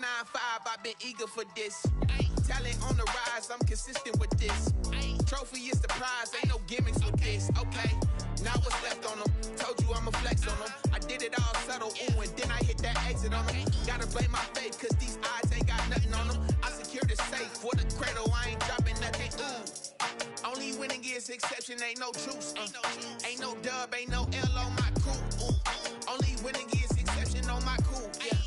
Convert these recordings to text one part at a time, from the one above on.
9-5, I've been eager for this. Talent on the rise, I'm consistent with this. Trophy is the prize, ain't no gimmicks with this. Okay, now what's left on them? Told you I'ma flex on them. I did it all subtle, ooh, and then I hit that exit on them. Gotta blame my faith, cause these odds ain't got nothing on them. I secured the safe for the cradle, I ain't dropping nothing, ooh. Only winning is exception, ain't no truce. Ain't no dub, ain't no L on my crew. Only winning is exception on my crew. Yeah.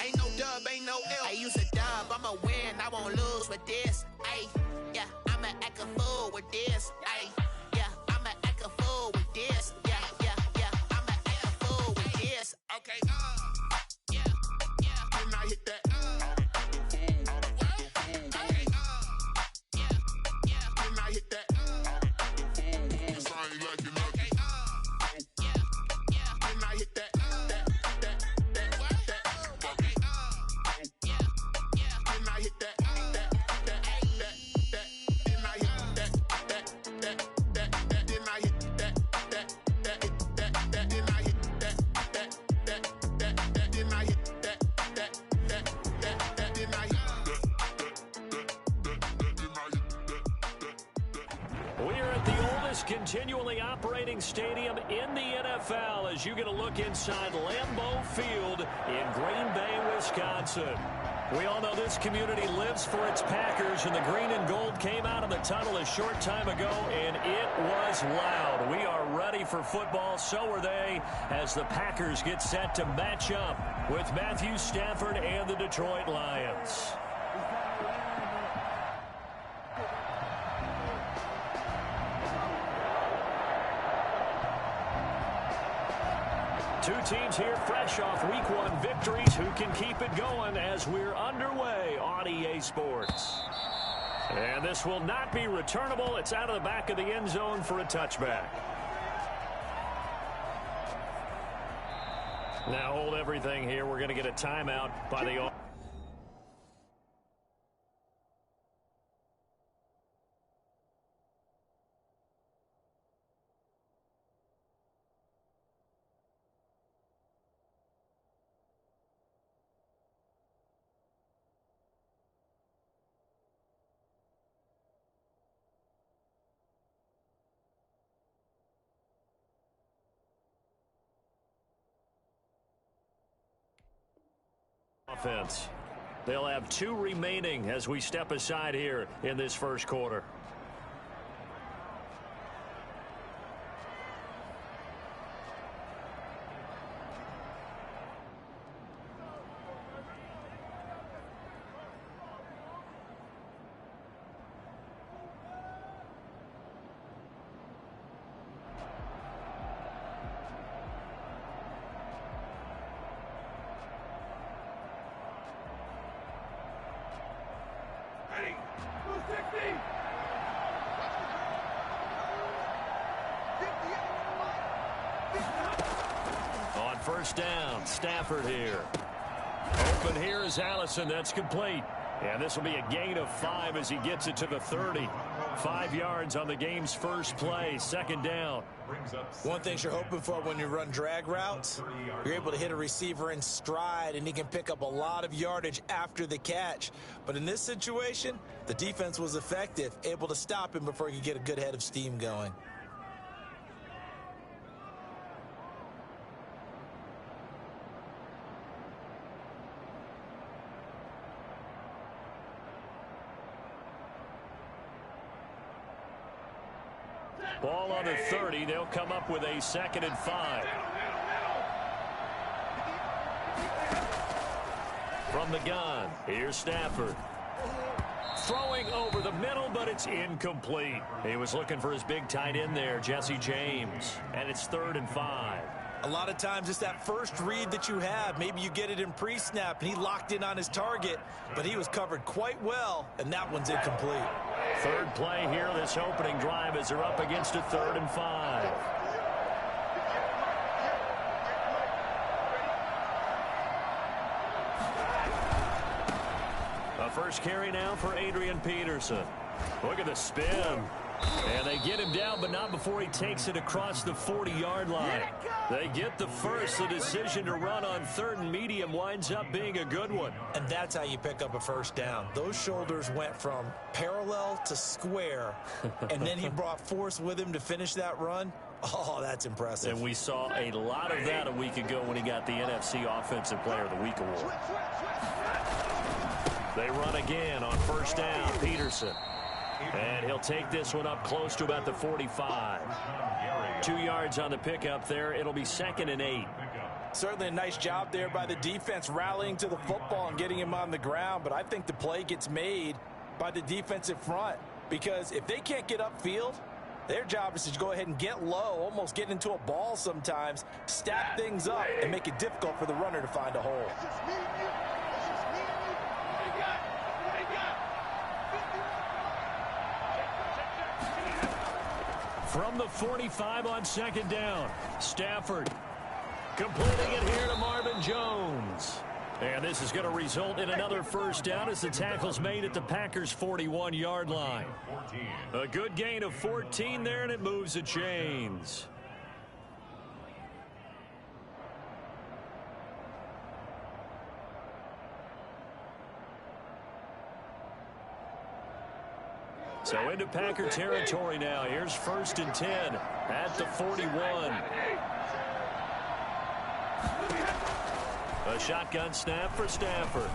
Ain't no dub, ain't no L. I use a dub, I'ma win, I won't lose with this. Ay, yeah, I'ma act a fool with this. Ay, yeah, I'ma act a fool with this. Yeah, yeah, yeah, I'ma act a fool with this. Okay, yeah, yeah. When I hit that, okay, yeah, yeah. When I hit that. Continually operating stadium in the NFL as you get a look inside Lambeau Field in Green Bay, Wisconsin. We all know this community lives for its Packers, and the green and gold came out of the tunnel a short time ago, and it was loud. We are ready for football, so are they, as the Packers get set to match up with Matthew Stafford and the Detroit Lions. Two teams here fresh off Week 1 victories who can keep it going as we're underway on EA Sports. And this will not be returnable. It's out of the back of the end zone for a touchback. Now hold everything here. We're going to get a timeout by the... offense. They'll have 2 remaining as we step aside here in this first quarter. On first down, Stafford here. Open here is Allison. That's complete. And this will be a gain of 5 as he gets it to the 30. 5 yards on the game's first play. Second down. One thing you're hoping for when you run drag routes, you're able to hit a receiver in stride, and he can pick up a lot of yardage after the catch. But in this situation, the defense was effective, able to stop him before he could get a good head of steam going. Ball on the 30. They'll come up with a 2nd and 5. From the gun, here's Stafford. Throwing over the middle, but it's incomplete. He was looking for his big tight end there, Jesse James. And it's 3rd and 5. A lot of times it's that first read that you have. Maybe you get it in pre-snap, and he locked in on his target, but he was covered quite well, and that one's incomplete. Third play here, this opening drive, as they're up against a 3rd and 5. A first carry now for Adrian Peterson. Look at the spin. And they get him down, but not before he takes it across the 40-yard line. They get the first. The decision to run on 3rd and medium winds up being a good one. And that's how you pick up a first down. Those shoulders went from parallel to square, and then he brought force with him to finish that run. Oh, that's impressive. And we saw a lot of that a week ago when he got the NFC Offensive Player of the Week award. They run again on first down. Peterson. And he'll take this one up close to about the 45. 2 yards on the pickup there. It'll be 2nd and 8. Certainly a nice job there by the defense rallying to the football and getting him on the ground. But I think the play gets made by the defensive front. Because if they can't get upfield, their job is to go ahead and get low, almost get into a ball sometimes, stack things up, and make it difficult for the runner to find a hole. From the 45 on 2nd down, Stafford completing it here to Marvin Jones. And this is going to result in another first down as the tackle's made at the Packers' 41-yard line. A good gain of 14 there, and it moves the chains. So into Packer territory now. Here's 1st and 10 at the 41. A shotgun snap for Stafford.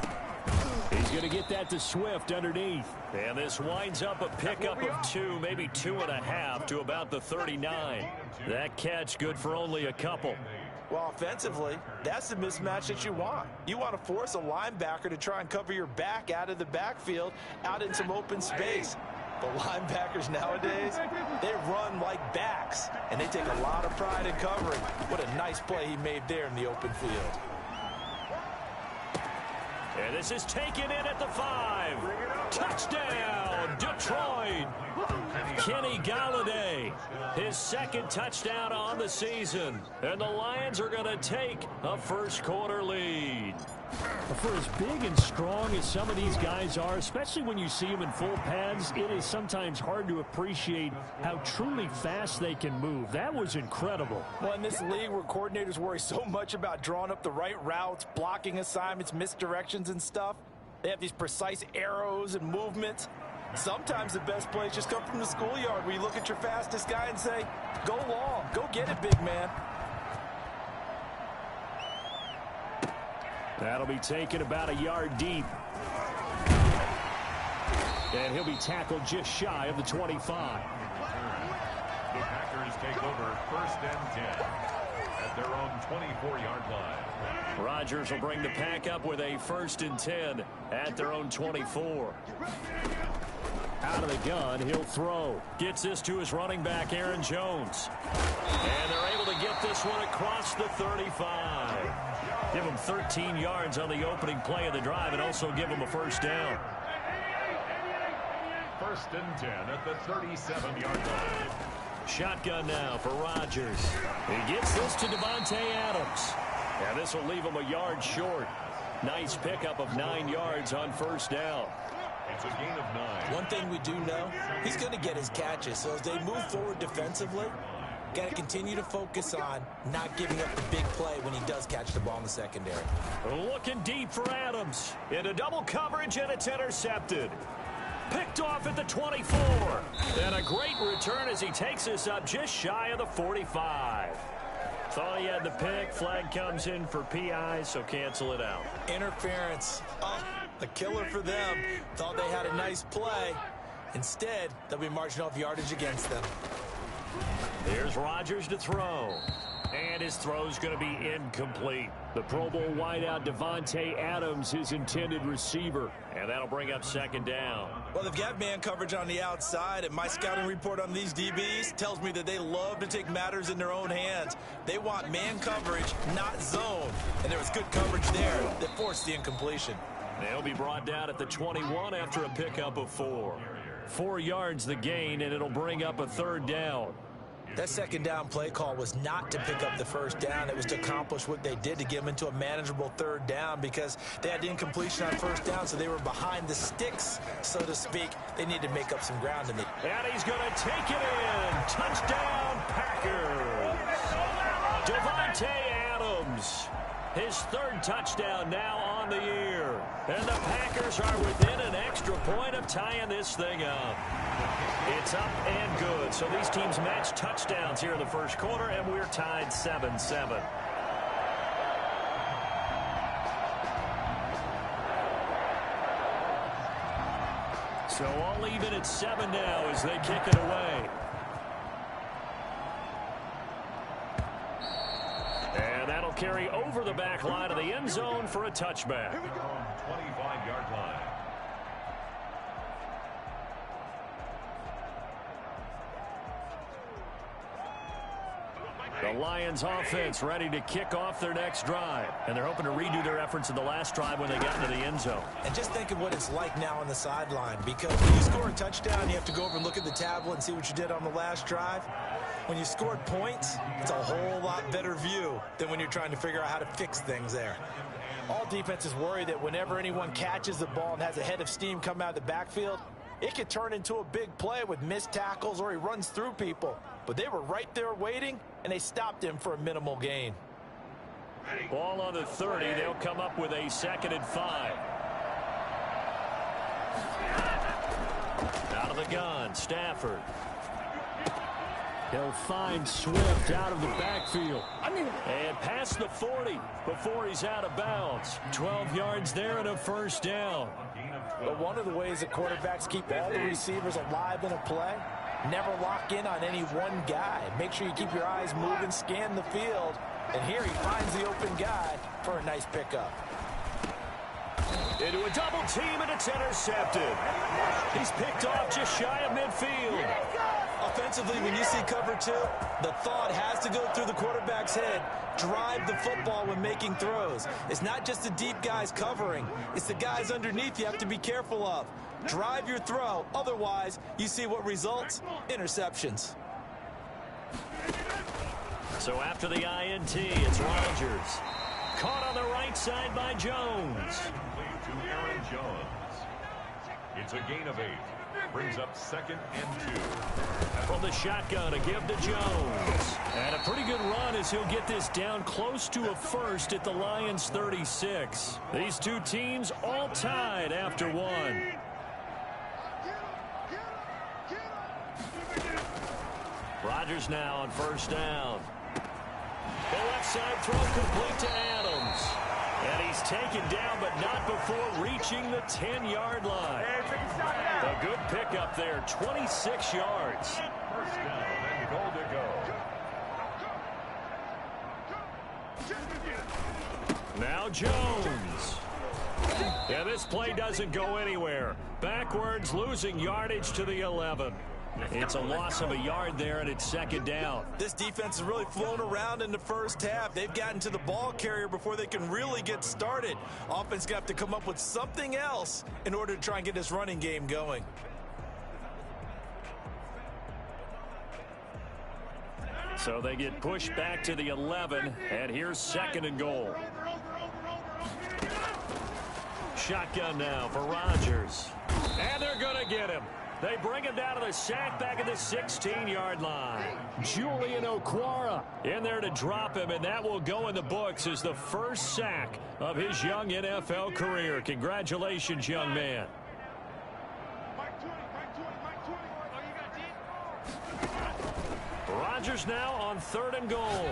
He's going to get that to Swift underneath. And this winds up a pickup of 2, maybe 2.5 to about the 39. That catch good for only a couple. Well, offensively, that's the mismatch that you want. You want to force a linebacker to try and cover your back out of the backfield, out in some open space. But linebackers nowadays, they run like backs, and they take a lot of pride in covering. What a nice play he made there in the open field. And this is taken in at the 5. Touchdown, Detroit. Kenny Golladay, his 2nd touchdown on the season. And the Lions are going to take a first-quarter lead. For as big and strong as some of these guys are, especially when you see them in full pads, it is sometimes hard to appreciate how truly fast they can move. That was incredible. Well, in this league where coordinators worry so much about drawing up the right routes, blocking assignments, misdirections and stuff, they have these precise arrows and movements. Sometimes the best plays just come from the schoolyard where you look at your fastest guy and say, go long, go get it, big man. That'll be taken about a yard deep. And he'll be tackled just shy of the 25. The Packers take over 1st and 10 at their own 24-yard line. Rodgers will bring the pack up with a 1st and 10 at their own 24. Out of the gun, he'll throw. Gets this to his running back, Aaron Jones. And they're able to get this one across the 35. Give him 13 yards on the opening play of the drive and also give him a first down. 1st and 10 at the 37-yard line. Shotgun now for Rodgers. He gets this to Davante Adams. And this will leave him a yard short. Nice pickup of 9 yards on first down. It's a gain of 9. One thing we do know, he's going to get his catches. So as they move forward defensively, got to continue to focus on not giving up the big play when he does catch the ball in the secondary. Looking deep for Adams. Into double coverage, and it's intercepted. Picked off at the 24. And a great return as he takes this up just shy of the 45. Thought he had the pick. Flag comes in for PI, so cancel it out. Interference. Oh, a killer for them. Thought they had a nice play. Instead, they'll be marching off yardage against them. Here's Rodgers to throw. And his throw's going to be incomplete. The Pro Bowl wideout Davante Adams, his intended receiver. And that'll bring up 2nd down. Well, they've got man coverage on the outside, and my scouting report on these DBs tells me that they love to take matters in their own hands. They want man coverage, not zone. And there was good coverage there that forced the incompletion. They'll be brought down at the 21 after a pickup of 4. 4 yards the gain, and it'll bring up a 3rd down. That second down play call was not to pick up the first down. It was to accomplish what they did, to get them into a manageable third down, because they had incompletion on first down, so they were behind the sticks, so to speak. They needed to make up some ground. And he's going to take it in. Touchdown, Packers. Davante Adams. His third touchdown now on the year. And the Packers are within an extra point of tying this thing up. It's up and good. So these teams match touchdowns here in the first quarter, and we're tied 7-7. So all even at 7 now as they kick it away. And that'll carry over the back line of the end zone for a touchback. 25-yard line. The Lions offense ready to kick off their next drive. And they're hoping to redo their efforts in the last drive when they got into the end zone. And just think of what it's like now on the sideline, because when you score a touchdown, you have to go over and look at the tablet and see what you did on the last drive. When you scored points, it's a whole lot better view than when you're trying to figure out how to fix things there. All defenses worry that whenever anyone catches the ball and has a head of steam come out of the backfield, it could turn into a big play with missed tackles or he runs through people. But they were right there waiting, and they stopped him for a minimal gain. Ball on the 30. They'll come up with a 2nd and 5. Out of the gun, Stafford. He'll find Swift out of the backfield. And past the 40 before he's out of bounds. 12 yards there and a first down. But one of the ways that quarterbacks keep all the receivers alive in a play, never lock in on any one guy. Make sure you keep your eyes moving, scan the field. And here he finds the open guy for a nice pickup. Into a double team, and it's intercepted. He's picked off just shy of midfield. Offensively, when you see cover 2, the thought has to go through the quarterback's head. Drive the football when making throws. It's not just the deep guys covering. It's the guys underneath you have to be careful of. Drive your throw. Otherwise, you see what results? Interceptions. So after the INT, it's Rodgers. Caught on the right side by Jones. To Aaron Jones. It's a gain of 8. Brings up 2nd and 2. From the shotgun, a give to Jones. And a pretty good run as he'll get this down close to a first at the Lions 36. These two teams all tied after 1. Rodgers now on first down. The left side throw complete to Adams. And he's taken down, but not before reaching the 10-yard line. A good pickup there, 26 yards. First down and goal to go. Now Jones. Yeah, this play doesn't go anywhere. Backwards, losing yardage to the 11. It's a loss of a yard there, and it's 2nd down. This defense has really flown around in the first half. They've gotten to the ball carrier before they can really get started. Offense got to come up with something else in order to try and get this running game going. So they get pushed back to the 11, and here's 2nd and goal. Shotgun now for Rodgers. And they're going to get him. They bring him down to the sack back at the 16-yard line. Julian Okwara in there to drop him, and that will go in the books as the first sack of his young NFL career. Congratulations, young man. Rodgers now on 3rd and goal.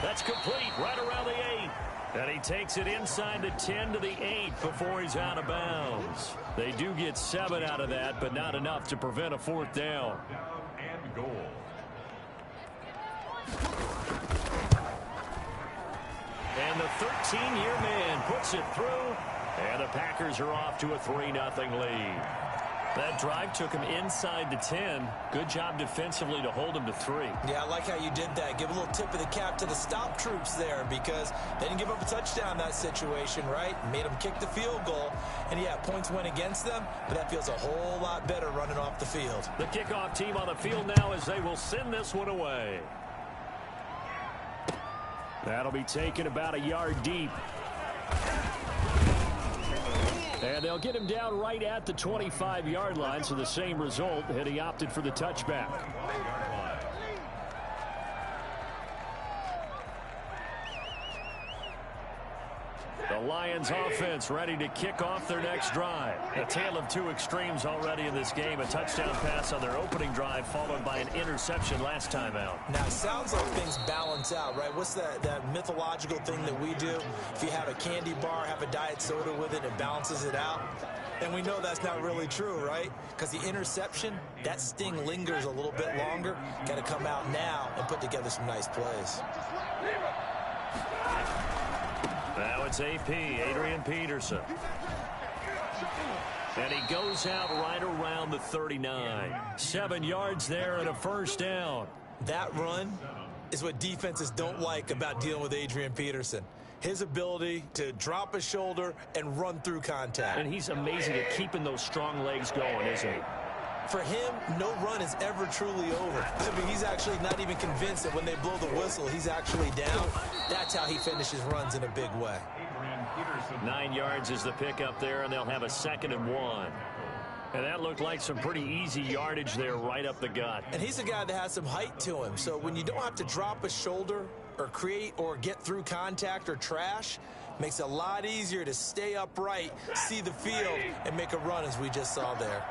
That's complete right around the 8. And he takes it inside the 10 to the 8 before he's out of bounds. They do get 7 out of that, but not enough to prevent a 4th down. Down and goal. And the 13-year man puts it through, and the Packers are off to a 3-0 lead. That drive took him inside the 10. Good job defensively to hold him to 3. Yeah, I like how you did that. Give a little tip of the cap to the stop troops there because they didn't give up a touchdown in that situation, right? Made them kick the field goal. And, yeah, points went against them, but that feels a whole lot better running off the field. The kickoff team on the field now as they will send this one away. That'll be taken about a yard deep. And they'll get him down right at the 25-yard line, so the same result, and he opted for the touchback. The Lions offense ready to kick off their next drive. A tale of two extremes already in this game. A touchdown pass on their opening drive followed by an interception last time out. Now, it sounds like things balance out, right? What's that mythological thing that we do? If you have a candy bar, have a diet soda with it, it balances it out. And we know that's not really true, right? Because the interception, that sting lingers a little bit longer. Got to come out now and put together some nice plays. Now it's AP, Adrian Peterson. And he goes out right around the 39. 7 yards there and a first down. That run is what defenses don't like about dealing with Adrian Peterson. His ability to drop his shoulder and run through contact. And he's amazing at keeping those strong legs going, isn't he? For him, no run is ever truly over. I mean, he's actually not even convinced that when they blow the whistle, he's actually down. That's how he finishes runs in a big way. 9 yards is the pickup there, and they'll have a 2nd and 1. And that looked like some pretty easy yardage there right up the gut. And he's a guy that has some height to him. So when you don't have to drop a shoulder or create or get through contact or trash, makes it a lot easier to stay upright, see the field, and make a run as we just saw there.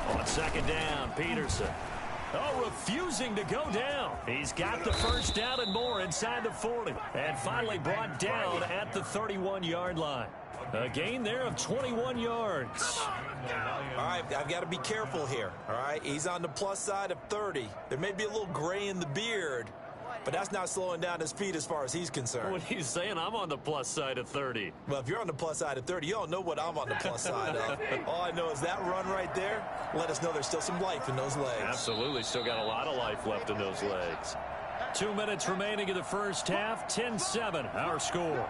On 2nd down, Peterson. Oh, refusing to go down. He's got the first down and more inside the 40. And finally brought down at the 31-yard line. A gain there of 21 yards. All right, I've got to be careful here, all right? He's on the plus side of 30. There may be a little gray in the beard, but that's not slowing down his speed as far as he's concerned. What are you saying? I'm on the plus side of 30. Well, if you're on the plus side of 30, you don't know what I'm on the plus side of. All I know is that run right there let us know there's still some life in those legs. Absolutely. Still got a lot of life left in those legs. 2 minutes remaining in the first half. 10-7, our score.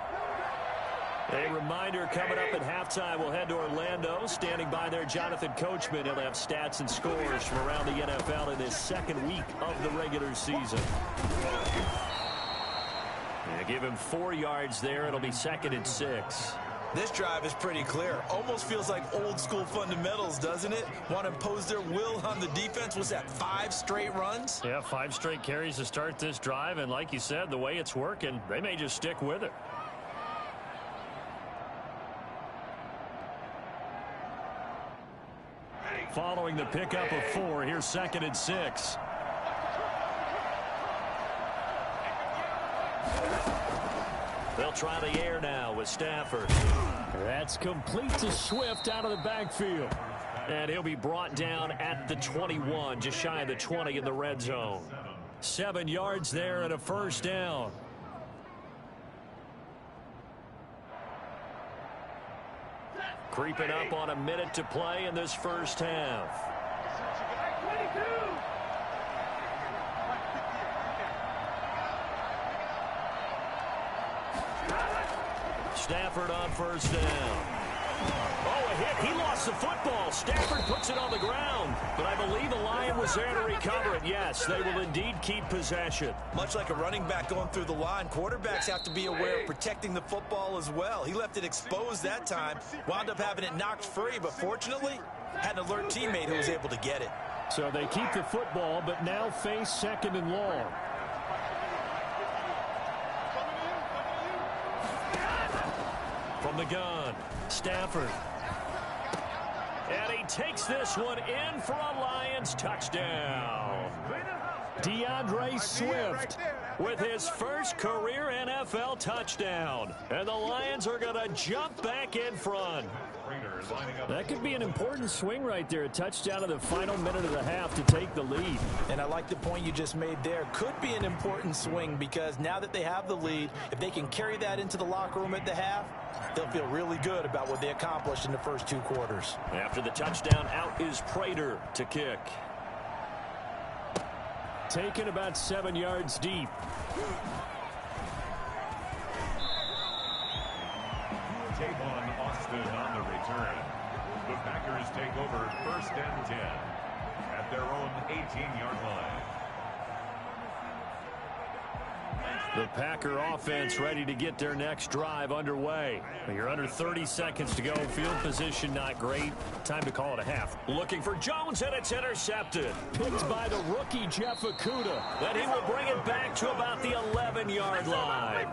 A reminder coming up at halftime, we'll head to Orlando. Standing by there, Jonathan Coachman. He'll have stats and scores from around the NFL in this second week of the regular season. Yeah, give him 4 yards there. It'll be 2nd and 6. This drive is pretty clear. Almost feels like old school fundamentals, doesn't it? Want to impose their will on the defense. Was that 5 straight runs? Yeah, 5 straight carries to start this drive. And like you said, the way it's working, they may just stick with it. Following the pickup of 4, here's 2nd and 6. They'll try the air now with Stafford. That's complete to Swift out of the backfield. And he'll be brought down at the 21, just shy of the 20 in the red zone. 7 yards there and a first down. Creeping up on a minute to play in this first half. Stafford on first down. Oh, a hit. He lost the football. Stafford puts it on the ground. But I believe the Lion was there to recover it. Yes, they will indeed keep possession. Much like a running back going through the line, quarterbacks have to be aware of protecting the football as well. He left it exposed that time. Wound up having it knocked free, but fortunately, had an alert teammate who was able to get it. So they keep the football, but now face 2nd and long. From the gun, Stafford. And he takes this one in for a Lions touchdown. DeAndre Swift with his first career NFL touchdown. And the Lions are going to jump back in front. That could be an important swing right there. A touchdown in the final minute of the half to take the lead. And I like the point you just made there. Could be an important swing because now that they have the lead, if they can carry that into the locker room at the half, they'll feel really good about what they accomplished in the first 2 quarters. After the touchdown, out is Prater to kick. Taken about 7 yards deep. Tavon Austin on the return. The Packers take over 1st and 10 at their own 18-yard line. The Packer offense ready to get their next drive underway. You're under 30 seconds to go. Field position not great. Time to call it a half. Looking for Jones, and it's intercepted. Picked by the rookie Jeff Okudah. Then he will bring it back to about the 11-yard line.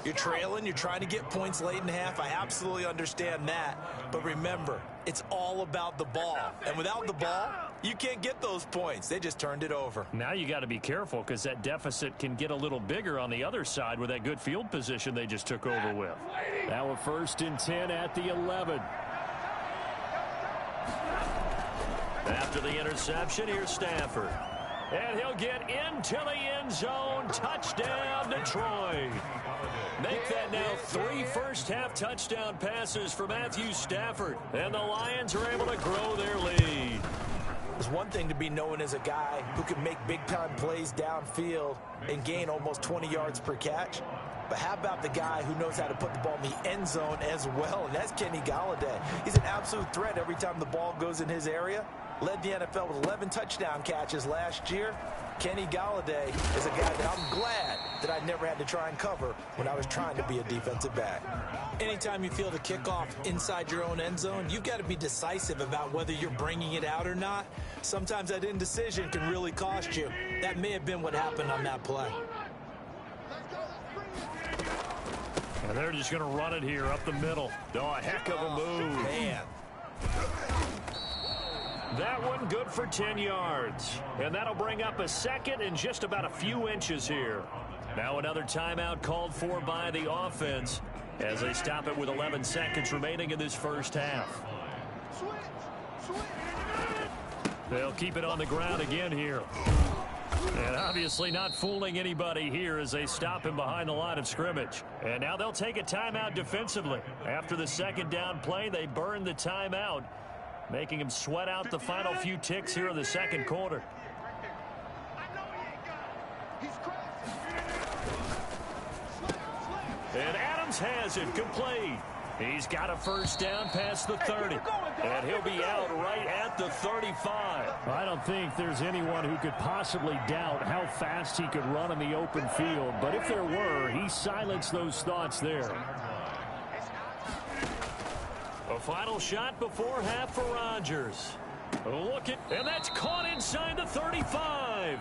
You're trailing. You're trying to get points late in the half. I absolutely understand that. But remember, it's all about the ball. And without the ball, you can't get those points. They just turned it over. Now you got to be careful because that deficit can get a little bigger on the other side with that good field position they just took over with. Now we're 1st and 10 at the 11. After the interception, here's Stafford. And he'll get into the end zone. Touchdown, Detroit. Make that now 3 first-half touchdown passes for Matthew Stafford. And the Lions are able to grow their lead. It's one thing to be known as a guy who can make big-time plays downfield and gain almost 20 yards per catch. But how about the guy who knows how to put the ball in the end zone as well? And that's Kenny Golladay. He's an absolute threat every time the ball goes in his area. Led the NFL with 11 touchdown catches last year. Kenny Golladay is a guy that I'm glad that I never had to try and cover when I was trying to be a defensive back. Anytime you feel the kickoff inside your own end zone, you've got to be decisive about whether you're bringing it out or not. Sometimes that indecision can really cost you. That may have been what happened on that play. And they're just going to run it here up the middle. Oh, a heck of a move. Man. That one good for 10 yards. And that'll bring up a second and just about a few inches here. Now another timeout called for by the offense as they stop it with 11 seconds remaining in this first half. They'll keep it on the ground again here. And obviously not fooling anybody here as they stop him behind the line of scrimmage. And now they'll take a timeout defensively. After the second down play, they burn the timeout, making him sweat out the final few ticks here in the second quarter. And Adams has it complete. He's got a first down past the 30. And he'll be out right at the 35. I don't think there's anyone who could possibly doubt how fast he could run in the open field. But if there were, he silenced those thoughts there. A final shot before half for Rodgers. Look at, and that's caught inside the 35.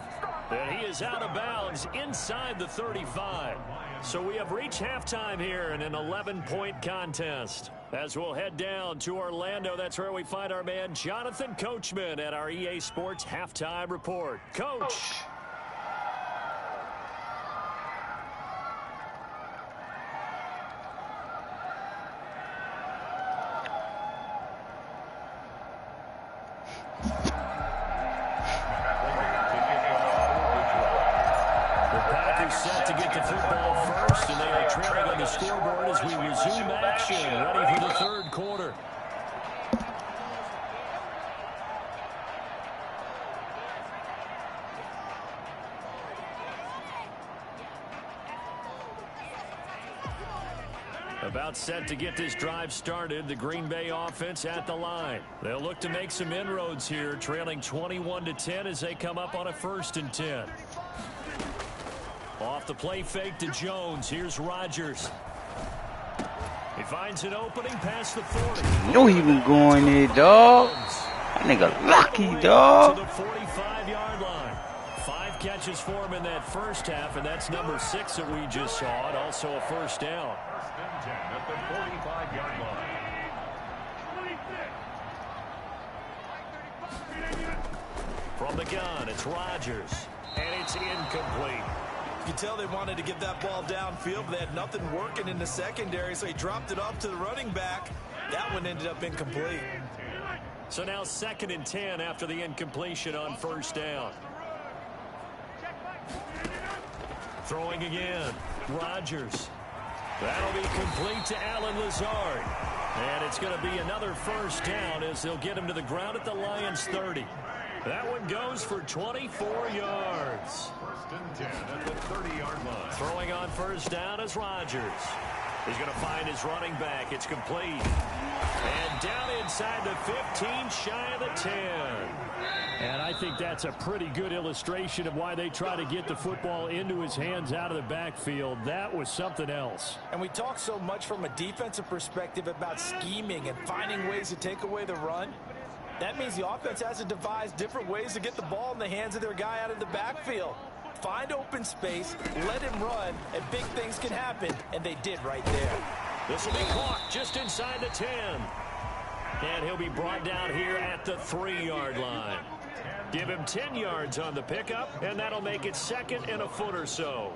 And he is out of bounds inside the 35. So we have reached halftime here in an 11-point contest. As we'll head down to Orlando, that's where we find our man Jonathan Coachman at our EA Sports Halftime Report. Coach. Set to get the football first, and they are trailing on the scoreboard as we resume action, ready for the third quarter. About set to get this drive started, the Green Bay offense at the line. They'll look to make some inroads here, trailing 21-10 as they come up on a 1st and 10. Off the play fake to Jones. Here's Rodgers. He finds an opening past the 40. You know he been going there, dog. That nigga lucky, dog. To the 45-yard line. 5 catches for him in that first half, and that's number 6 that we just saw. And also a first down. 1st and 10 at the 45-yard line. From the gun, it's Rodgers. And it's incomplete. You can tell they wanted to get that ball downfield, but they had nothing working in the secondary, so he dropped it off to the running back. That one ended up incomplete. So now 2nd and 10 after the incompletion on first down. Throwing again. Rodgers. That'll be complete to Allen Lazard. And it's going to be another first down as they'll get him to the ground at the Lions' 30. That one goes for 24 yards. First and 10 at the 30-yard line. Throwing on first down is Rodgers. He's going to find his running back. It's complete. And down inside the 15, shy of the 10. And I think that's a pretty good illustration of why they try to get the football into his hands out of the backfield. That was something else. And we talk so much from a defensive perspective about scheming and finding ways to take away the run. That means the offense has to devise different ways to get the ball in the hands of their guy out of the backfield. Find open space, let him run, and big things can happen, and they did right there. This will be caught just inside the 10. And he'll be brought down here at the 3-yard line. Give him 10 yards on the pickup, and that'll make it second and a foot or so.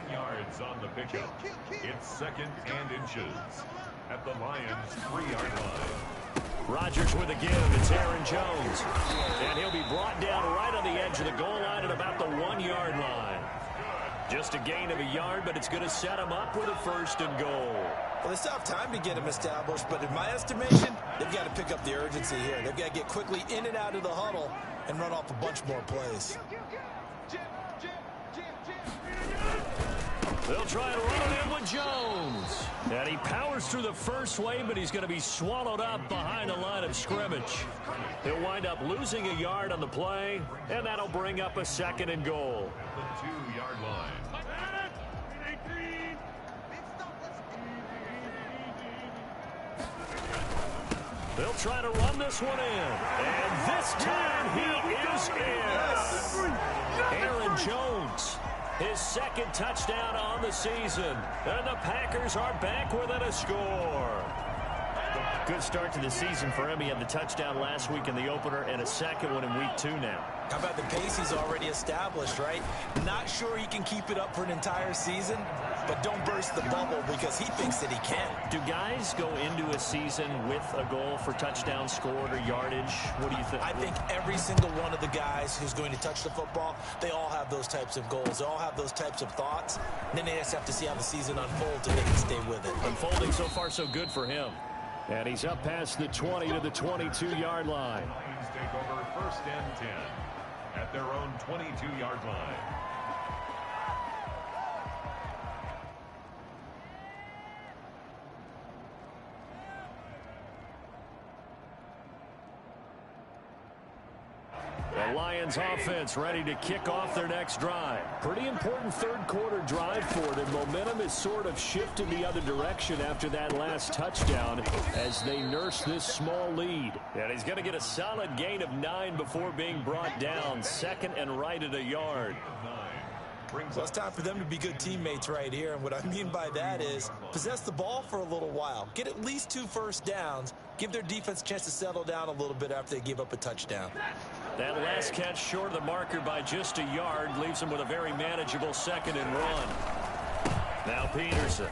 10 yards on the pickup. It's second and inches at the Lions' 3-yard line. Rodgers with a give. It's Aaron Jones. And he'll be brought down right on the edge of the goal line at about the 1-yard line. Just a gain of a yard, but it's going to set him up with a first and goal. Well, they still have time to get him established, but in my estimation, they've got to pick up the urgency here. They've got to get quickly in and out of the huddle and run off a bunch more plays. They'll try and run it in with Jones. And he powers through the first wave, but he's going to be swallowed up behind the line of scrimmage. He'll wind up losing a yard on the play, and that'll bring up a second and goal. The 2-yard line. They'll try to run this one in. And this time he is in. Aaron Jones, his second touchdown on the season. And the Packers are back within a score. Good start to the season for him. He had the touchdown last week in the opener and a second one in week 2 now. How about the pace he's already established, right? Not sure he can keep it up for an entire season, but don't burst the bubble because he thinks that he can. Do guys go into a season with a goal for touchdown scored or yardage? What do you think? I think every single one of the guys who's going to touch the football, they all have those types of goals. They all have those types of thoughts. And then they just have to see how the season unfolds and they can stay with it. Unfolding so far so good for him. And he's up past the 20 to the 22-yard line. Lions take over first and 10 at their own 22-yard line. The Lions offense ready to kick off their next drive. Pretty important third-quarter drive for them. Momentum is sort of shifted the other direction after that last touchdown as they nurse this small lead. And he's going to get a solid gain of 9 before being brought down. Second and right at a yard. So it's time for them to be good teammates right here. And what I mean by that is possess the ball for a little while. Get at least 2 first downs. Give their defense a chance to settle down a little bit after they give up a touchdown. That last catch short of the marker by just a yard leaves him with a very manageable second and run. Now Peterson.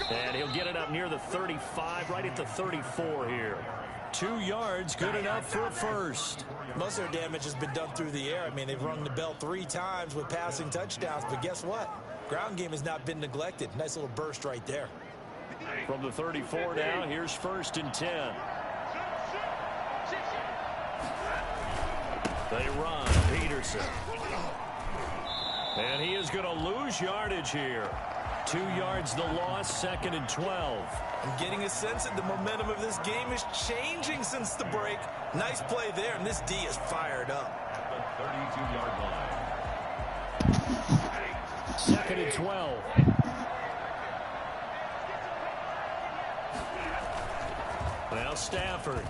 And he'll get it up near the 35, right at the 34 here. 2 yards, good enough for a first. Most of their damage has been done through the air. I mean, they've rung the bell 3 times with passing touchdowns, but guess what? Ground game has not been neglected. Nice little burst right there. From the 34 now, here's first and 10. They run, Peterson. And he is going to lose yardage here. 2 yards the loss, second and 12. I'm getting a sense that the momentum of this game is changing since the break. Nice play there, and this D is fired up. The 32-yard line. Second and 12. Now Stafford.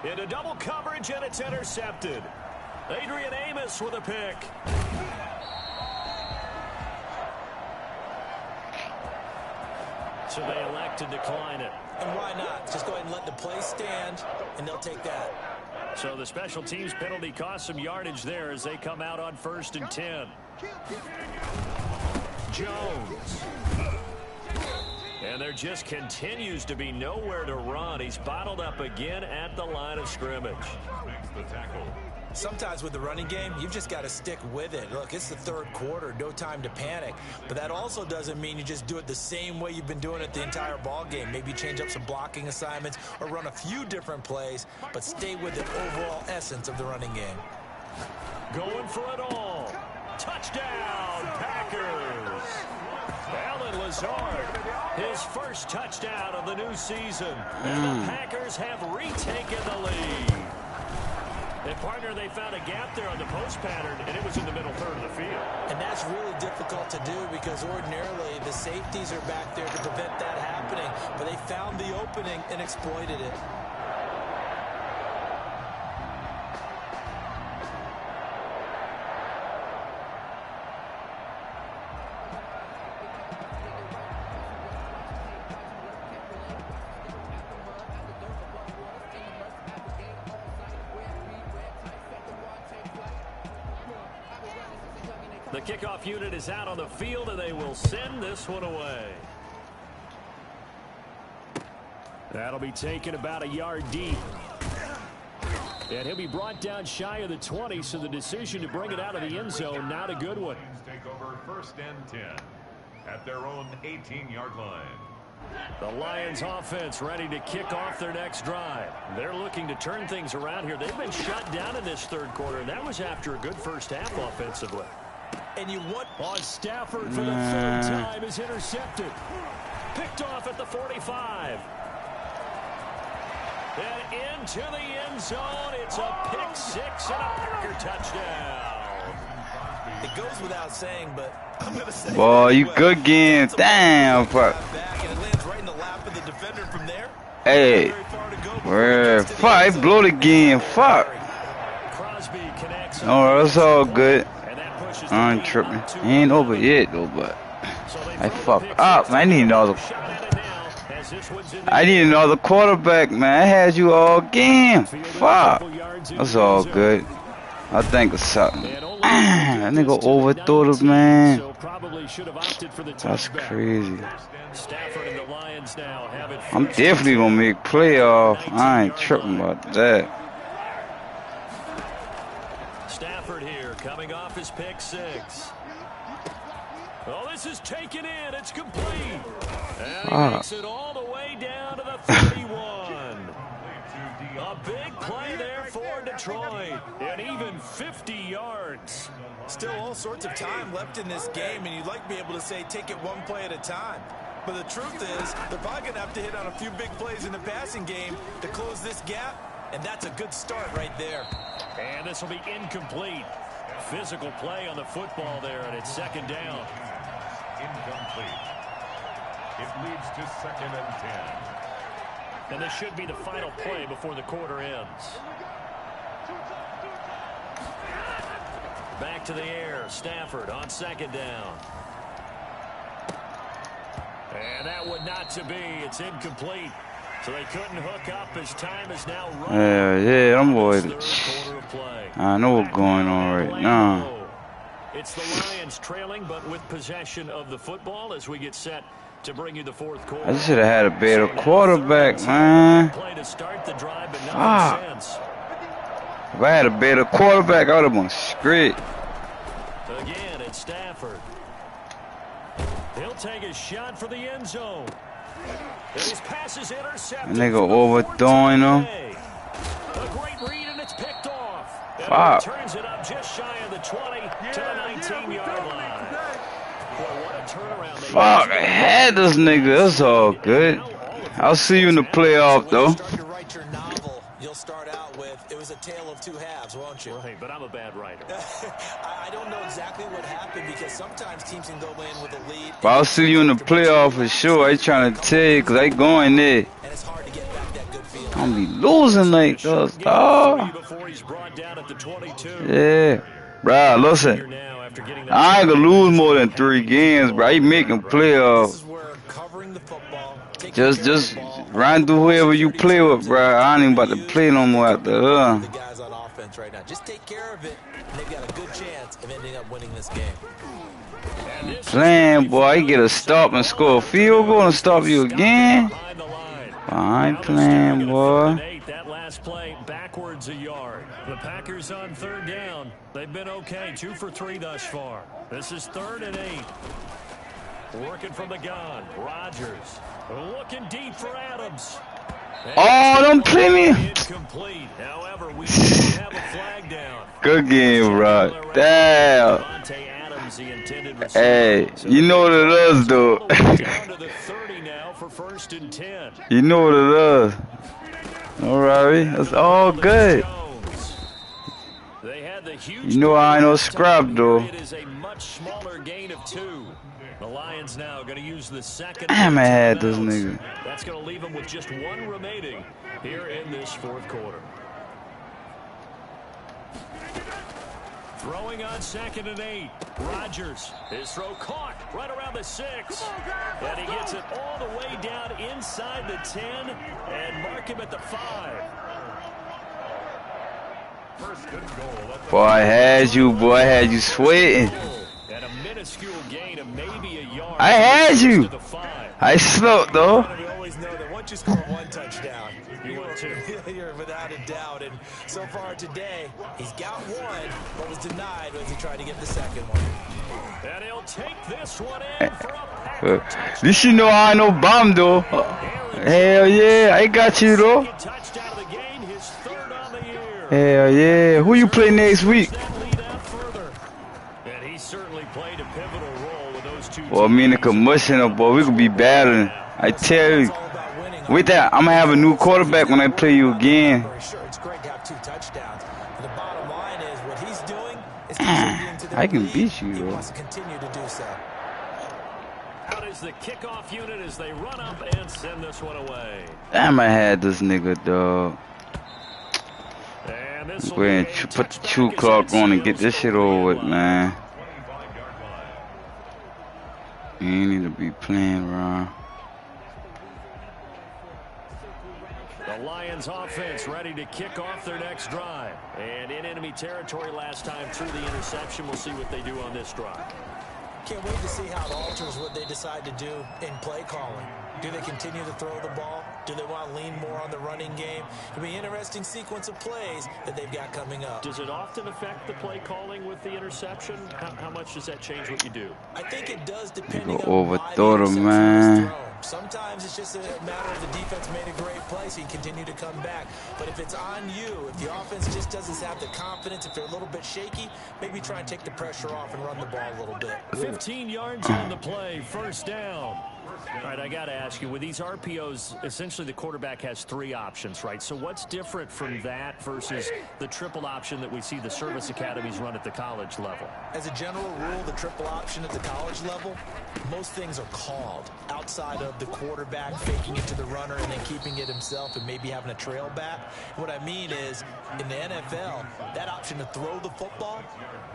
Into double coverage, and it's intercepted. Adrian Amos with a pick. So they elect to decline it. And why not? Just go ahead and let the play stand, and they'll take that. So the special teams penalty cost some yardage there as they come out on first and 10. Jones. And there just continues to be nowhere to run. He's bottled up again at the line of scrimmage. Makes the tackle. Sometimes with the running game, you've just got to stick with it. Look, it's the third quarter, no time to panic. But that also doesn't mean you just do it the same way you've been doing it the entire ball game. Maybe change up some blocking assignments or run a few different plays, but stay with the overall essence of the running game. Going for it all. Touchdown, Packers. Allen Lazard, his first touchdown of the new season. And the Packers have retaken the lead. And, partner, they found a gap there on the post pattern, and it was in the middle third of the field. And that's really difficult to do because ordinarily the safeties are back there to prevent that happening. But they found the opening and exploited it. The kickoff unit is out on the field, and they will send this one away. That'll be taken about a yard deep. And he'll be brought down shy of the 20, so the decision to bring it out of the end zone, not a good one. Take over 1st and 10 at their own 18-yard line. The Lions offense ready to kick off their next drive. They're looking to turn things around here. They've been shut down in this third quarter, and that was after a good first half offensively. And you want Stafford for the third time is intercepted. Picked off at the 45. And into the end zone. It's a pick six and a Packer touchdown. it goes without saying, but I'm going to say, boy, you good game. Damn, fuck. Hey, where? Fuck, blow the game. Fuck. Oh, that's all good. I'm tripping. He ain't over yet though, but I fucked up. I need another quarterback, man. I had you all game. Fuck. That's all good. I think it's something. That nigga overthrew it, man. That's crazy. I'm definitely gonna make playoff. I ain't tripping about that. Stafford here, coming off his pick six. Oh, this is taken in. It's complete. And he makes it all the way down to the 31. A big play there for Detroit. And even 50 yards. Still all sorts of time left in this game, and you'd like to be able to say take it one play at a time. But the truth is, they're probably going to have to hit on a few big plays in the passing game to close this gap, and that's a good start right there. And this will be incomplete. Physical play on the football there, and it's second down. Incomplete. It leads to 2nd and 10. And this should be the final play before the quarter ends. Back to the air. Stafford on second down. And that would not to be. It's incomplete. So they couldn't hook up as time is now running. Yeah, I'm boys. I know what's going on right now. It's the Lions trailing, but with possession of the football as we get set to bring you the fourth quarter. I should have had a better quarterback, man. Play to start the drive, but if I had a better quarterback, I would have been straight. Again, it's Stafford. He'll take a shot for the end zone. His pass is intercepted. Nigga overthrowing him. A great read, and it's picked off. Fuck. Turns it up just shy of the 20 to the 19-yard line. Boy, what a turnaround. Fuck, I had this nigga. That's all good. I'll see you in the playoff, though. You'll start out with, it was a tale of two halves, won't you? Right, but I'm a bad writer. I don't know exactly what happened because sometimes teams can go in with a lead. But I'll see you in the playoff for sure. I ain't trying to tell you because I going there. And it's hard to get back that good feeling. I'm gonna be losing like this, dog. Yeah. Bruh, listen. I ain't gonna lose more than 3 games, bro. You making playoffs. Just run through whoever you play with, bro. I ain't even about to play no more after The guys on offense right now. Just take care of it, and they've got a good chance of ending up winning this game. Playing, boy. You get a stop and score a field goal and stop you again. I ain't playing, boy. pass play backwards a yard. The Packers on third down. They've been okay, 2 for 3 thus far. This is 3rd and 8. Working from the gun. Rodgers looking deep for Adams. Oh, don't play me. Incomplete. However, we have a flag down. Good game, bro. Damn. Hey, you know what it is, though. Down to the 30 now for 1st and 10. You know what it is. All right, that's all good. You know I ain't no scrap, though. It is a much smaller gain of 2. The Lions now going to use the second. Damn, I had this nigga. That's going to leave them with just 1 remaining here in this 4th quarter. Throwing on 2nd and 8. Rodgers. His throw caught right around the 6. And he gets it all the way down inside the 10 and mark him at the 5. Boy, I had you, boy. I had you sweating. And a minuscule gain of maybe a yard. I had you. I slept, though. You always know that once you score 1 touchdown, you're without a doubt. And so far today, he's got 1, but was denied as he tried to get the second one. And he'll take this one in for a Packer touchdown. This you know I ain't no bomb, though. Hell yeah, I got you, though. Touchdown of the game, his 3rd on the year. Hell yeah. Who you play next week? And he certainly played a pivotal role with those 2 Well, me and the commotion, boy, we could be battling. I tell you. With that, I'm going to have a new quarterback when I play you again. Sure, it's great to have 2 touchdowns. But the bottom line is what he's doing is I can beat you, he though. wants to continue to do so. Out is the kickoff unit as they run up and send this one away. Damn, I had this nigga, dog. And this Go ahead and put the 2 clock on and get this shit over with, man. You ain't need to be playing around. The Lions offense ready to kick off their next drive. And in enemy territory last time through the interception. We'll see what they do on this drive. Can't wait to see how it alters what they decide to do in play calling. Do they continue to throw the ball? Do they want to lean more on the running game? It'll be an interesting sequence of plays that they've got coming up. Does it often affect the play calling with the interception? How much does that change what you do? I think it does, depending on overthrow why the them, interception was man. thrown. Sometimes it's just a matter of the defense made a great play, so you continue to come back. But if it's on you, if the offense just doesn't have the confidence, if they're a little bit shaky, maybe try and take the pressure off and run the ball a little bit. 15 yards on the play, 1st down. All right, I got to ask you, with these RPOs, essentially the quarterback has 3 options, right? So what's different from that versus the triple option that we see the service academies run at the college level? As a general rule, the triple option at the college level, most things are called outside of the quarterback faking it to the runner and then keeping it himself and maybe having a trail back. What I mean is, in the NFL, that option to throw the football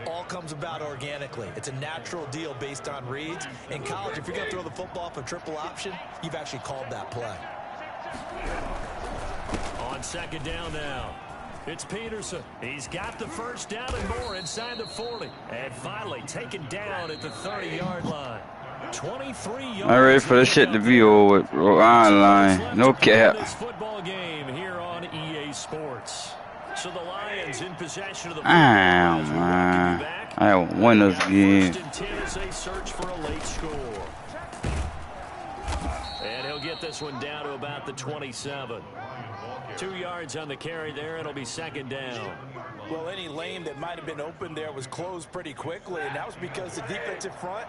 all comes about organically. It's a natural deal based on reads. In college, if you're going to throw the football for triple option, you've actually called that play. On 2nd down now, it's Peterson. He's got the 1st down and more inside the 40. And finally taken down at the 30-yard line. 23 yards. I'm ready for this shit to be over with, bro. Online. No cap. This football game here on EA Sports. So the Lions in possession of the Damn, man. I won this game. 1st and 10 as they search for a late score. And he'll get this one down to about the 27. 2 yards on the carry there. It'll be 2nd down. Well, any lane that might have been open there was closed pretty quickly, and that was because the defensive front,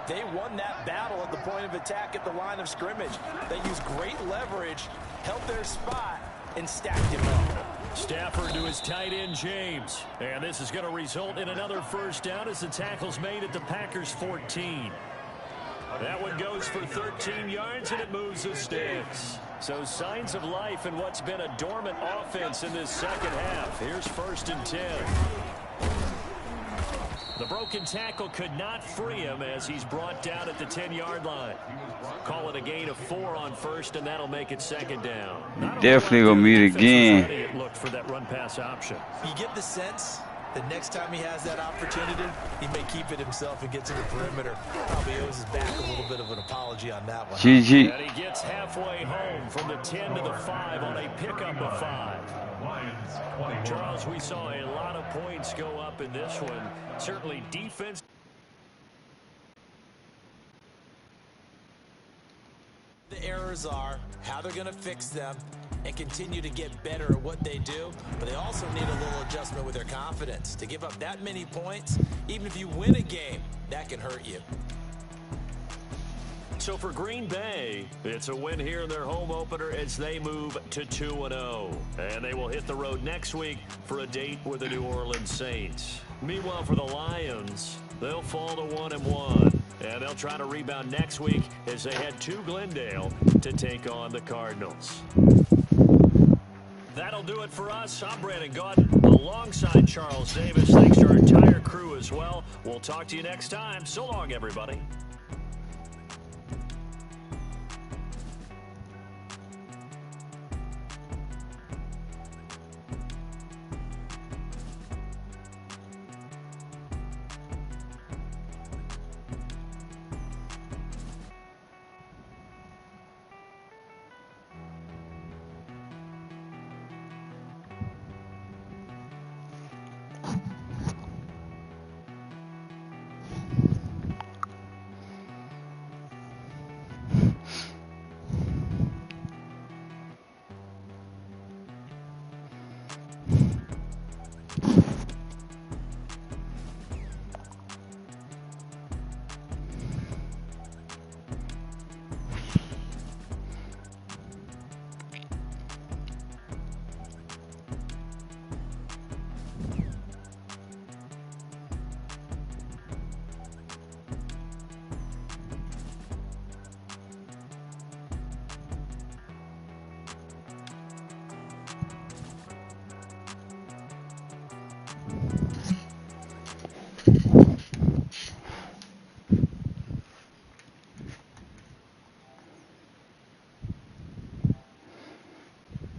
they won that battle at the point of attack at the line of scrimmage. They used great leverage, held their spot, and stacked him up. Stafford to his tight end, James. And this is going to result in another 1st down as the tackle's made at the Packers' 14. That one goes for 13 yards, and it moves the sticks. So signs of life in what's been a dormant offense in this 2nd half. Here's 1st and 10. The broken tackle could not free him as he's brought down at the 10-yard line. Call it a gain of 4 on 1st, and that'll make it 2nd down. Definitely gonna meet again. It looked for that run pass option. You get the sense that next time he has that opportunity, he may keep it himself and get to the perimeter. Probably owes his back a little bit of an apology on that one. GG. And he gets halfway home from the 10 to the 5 on a pickup of 5. 21. Charles, we saw a lot of points go up in this one. Certainly defense. The errors are, how they're going to fix them, and continue to get better at what they do. But they also need a little adjustment with their confidence. To give up that many points, even if you win a game, that can hurt you. So for Green Bay, it's a win here in their home opener as they move to 2-0. And they will hit the road next week for a date with the New Orleans Saints. Meanwhile, for the Lions, they'll fall to 1-1. And they'll try to rebound next week as they head to Glendale to take on the Cardinals. That'll do it for us. I'm Brandon Gaudin alongside Charles Davis. Thanks to our entire crew as well. We'll talk to you next time. So long, everybody.